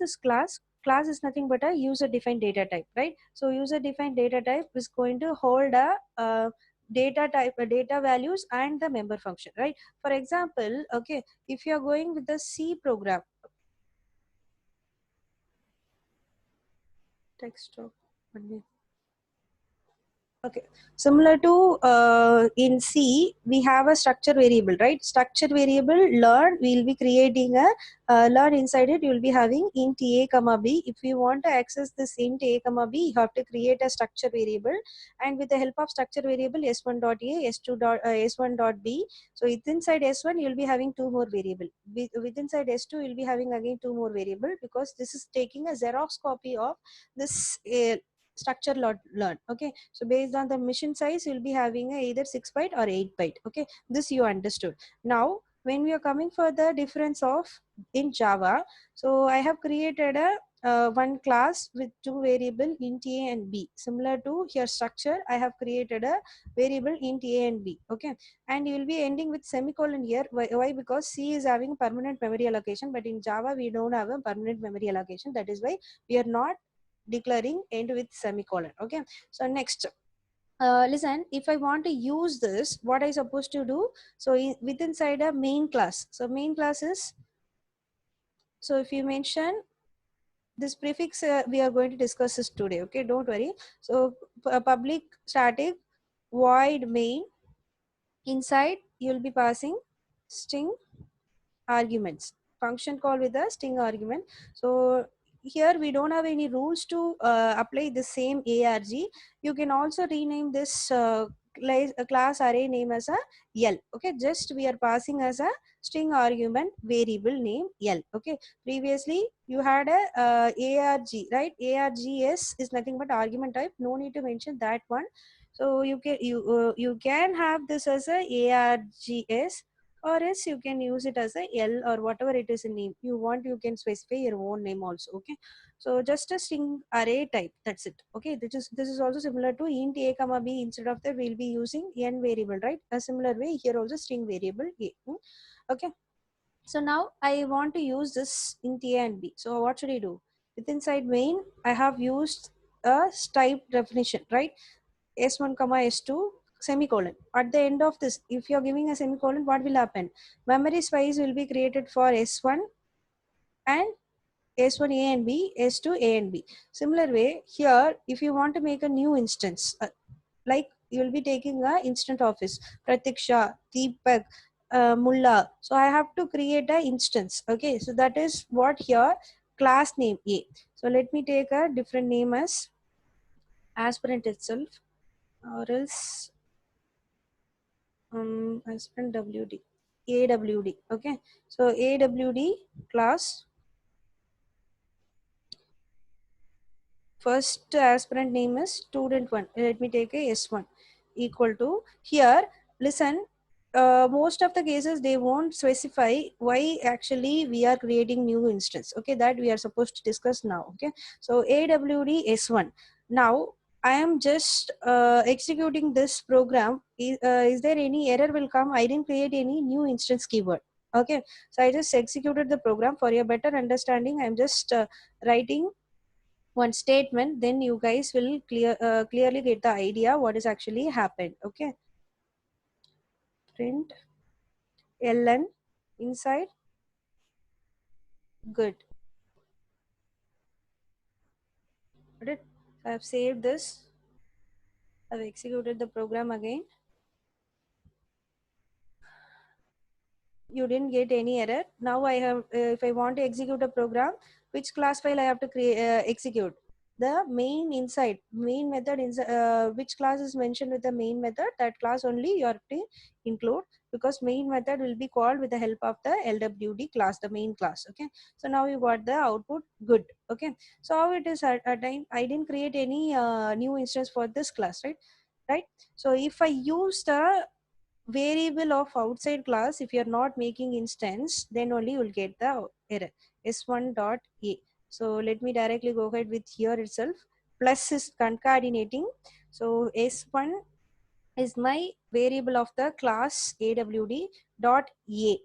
this class? Class is nothing but a user defined data type, right? So user defined data type is going to hold a data type, data values and the member function, right? For example, okay, if you are going with the C program, text of okay, similar to in C, we have a structure variable, right? Structure variable learn, we'll be creating a learn. Inside it, you'll be having int a comma b. If you want to access this int a comma b, you have to create a structure variable, and with the help of structure variable s1 dot a, s2 dot s1 dot b. So it's inside s1, you'll be having two more variable. With inside s2, you'll be having again two more variable, because this is taking a Xerox copy of this structure learn. Okay, so based on the mission size, you'll be having a either 6 byte or 8 byte. Okay, this you understood. Now when we are coming for the difference of in Java, so I have created a one class with two variable int a and b. Similar to here structure, I have created a variable int a and b. Okay, and you will be ending with semicolon here. Why? Because C is having permanent memory allocation, but in Java we don't have a permanent memory allocation. That is why we are not declaring end with semicolon. Okay, so next, listen, if I want to use this, what I supposed to do? So within inside a main class, so main class is, so if you mention this prefix, we are going to discuss this today. Okay, don't worry. So public static void main, inside you'll be passing string arguments, function call with a string argument. So here we don't have any rules to apply the same arg. You can also rename this class array name as a L. Okay, just we are passing as a string argument variable name L. Okay, previously you had a arg, right? Args is nothing but argument type, no need to mention that one. So you can have this as a args, or else you can use it as a L or whatever it is in name you want. You can specify your own name also. Okay, so just a string array type, that's it. Okay, this is also similar to int a comma b. Instead of that, we'll be using n variable, right? A similar way here also string variable a. Okay, so now I want to use this int a and b. So what should I do? With inside main, I have used a type definition, right? S1 comma S2 semicolon. At the end of this, if you're giving a semicolon, what will happen? Memory space will be created for S1 and S1 A and B, S2 A and B. Similar way, here, if you want to make a new instance, like you will be taking a instant office, Pratiksha, Deepak, Mulla. So I have to create a instance. Okay, so that is what here, class name A. So let me take a different name as aspirant itself, or else aspirant WD, AWD. Okay, so AWD class, first aspirant name is student1. Let me take a S1 equal to here. Listen, most of the cases they won't specify why actually we are creating new instance. Okay, that we are supposed to discuss now. Okay, so AWD S1. Now I am just executing this program. Is there any error will come? I didn't create any new instance keyword. Okay, so I just executed the program. For your better understanding, I'm just writing one statement, then you guys will clearly get the idea what is actually happened. Okay, print ln inside good. Got it? So I have saved this, I've executed the program again. You didn't get any error. Now I have if I want to execute a program, which class file I have to create execute? The main inside main method inside, which class is mentioned with the main method, that class only you have to include, because main method will be called with the help of the LWD class, the main class. Okay, so now you got the output good. Okay, so how it is at time, I didn't create any new instance for this class, right? So if I use the variable of outside class, if you're not making instance, then only you'll get the error s1 dot a. So let me directly go ahead with here itself, plus is concatenating. So s1 is my variable of the class awd dot a.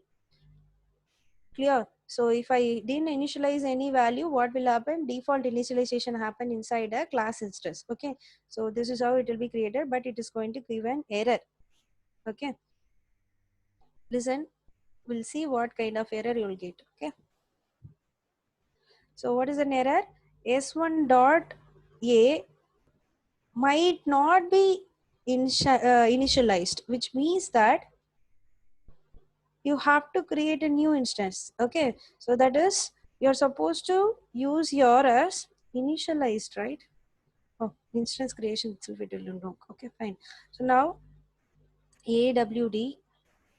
Clear? So if I didn't initialize any value, what will happen? Default initialization happen inside a class instance. Okay, so this is how it will be created, but it is going to give an error. Okay, listen, we'll see what kind of error you will get. Okay, so what is an error? S1 dot a might not be initialized, which means that you have to create a new instance. Okay, so that is, you're supposed to use your as initialized, right? Oh, instance creation itself it will know. Okay, fine. So now awd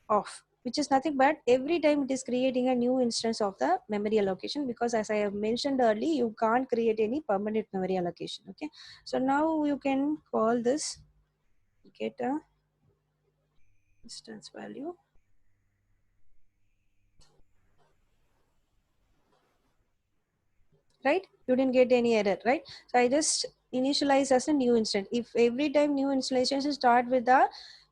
off, which is nothing but every time it is creating a new instance of the memory allocation, because as I have mentioned earlier, you can't create any permanent memory allocation. Okay, so now you can call this get a instance value, right? You didn't get any error, right? So I just initialize as a new instance. If every time new initialization start with the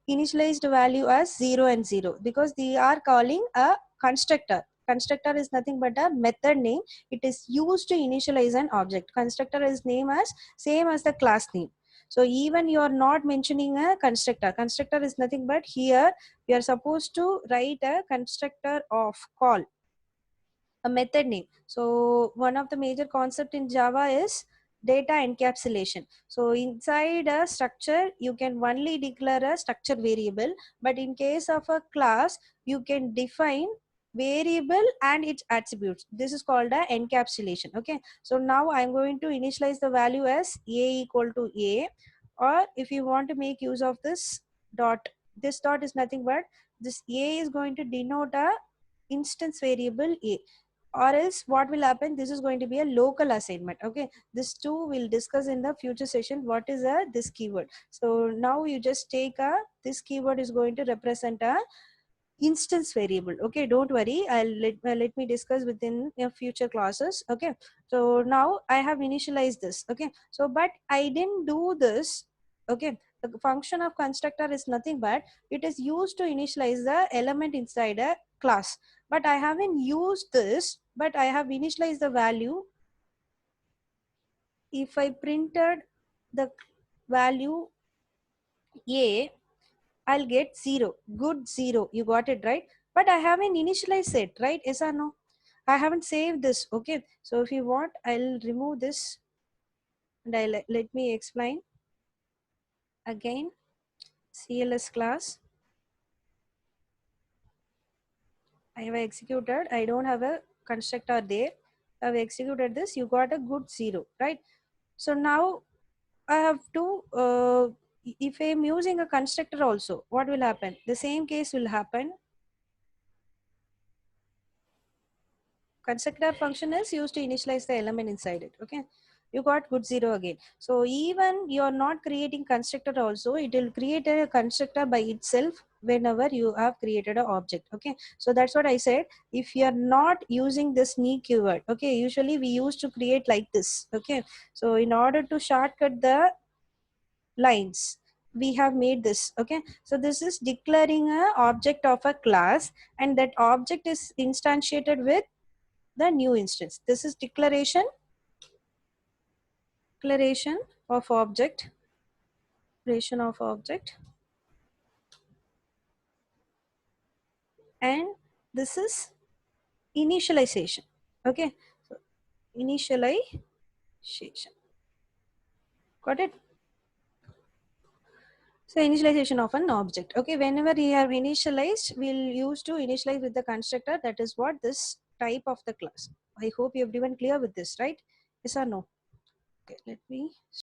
initialized value as 0 and 0, because they are calling a constructor. Constructor is nothing but a method name. It is used to initialize an object. Constructor is name as same as the class name. So even you are not mentioning a constructor. Constructor is nothing but here we are supposed to write a constructor of call, a method name. So one of the major concept in Java is data encapsulation. So inside a structure, you can only declare a structure variable, but in case of a class, you can define variable and its attributes. This is called a encapsulation. Okay, so now I'm going to initialize the value as a equal to a, or if you want to make use of this dot, this dot is nothing but this a is going to denote a instance variable a, or else what will happen, this is going to be a local assignment. Okay, this too we'll discuss in the future session, what is a this keyword. So now you just take a, this keyword is going to represent a instance variable. Okay, don't worry, I'll let me discuss within future classes. Okay, so now I have initialized this. Okay, so but I didn't do this. Okay, the function of constructor is nothing but it is used to initialize the element inside a class, but I haven't used this, but I have initialized the value. If I printed the value a, I'll get 0. Good, 0. You got it right. But I haven't initialized it, right? Yes or no? I haven't saved this. Okay. So if you want, I'll remove this and let me explain again. CLS class. I have executed. I don't have a constructor there. I've executed this. You got a good 0, right? So now I have to, if I'm using a constructor also, what will happen? The same case will happen. Constructor function is used to initialize the element inside it. Okay, you got good 0 again. So even you're not creating constructor also, it will create a constructor by itself whenever you have created an object. Okay, so that's what I said. If you're not using this new keyword, okay, usually we used to create like this. Okay, so in order to shortcut the lines, we have made this. Okay, so this is declaring a object of a class, and that object is instantiated with the new instance. This is declaration of object, declaration of object, and this is initialization. Okay, so initialization. Got it? So initialization of an object. Okay, whenever we have initialized, we'll use to initialize with the constructor. That is what this type of the class. I hope you everyone clear with this, right? Yes or no? Okay, let me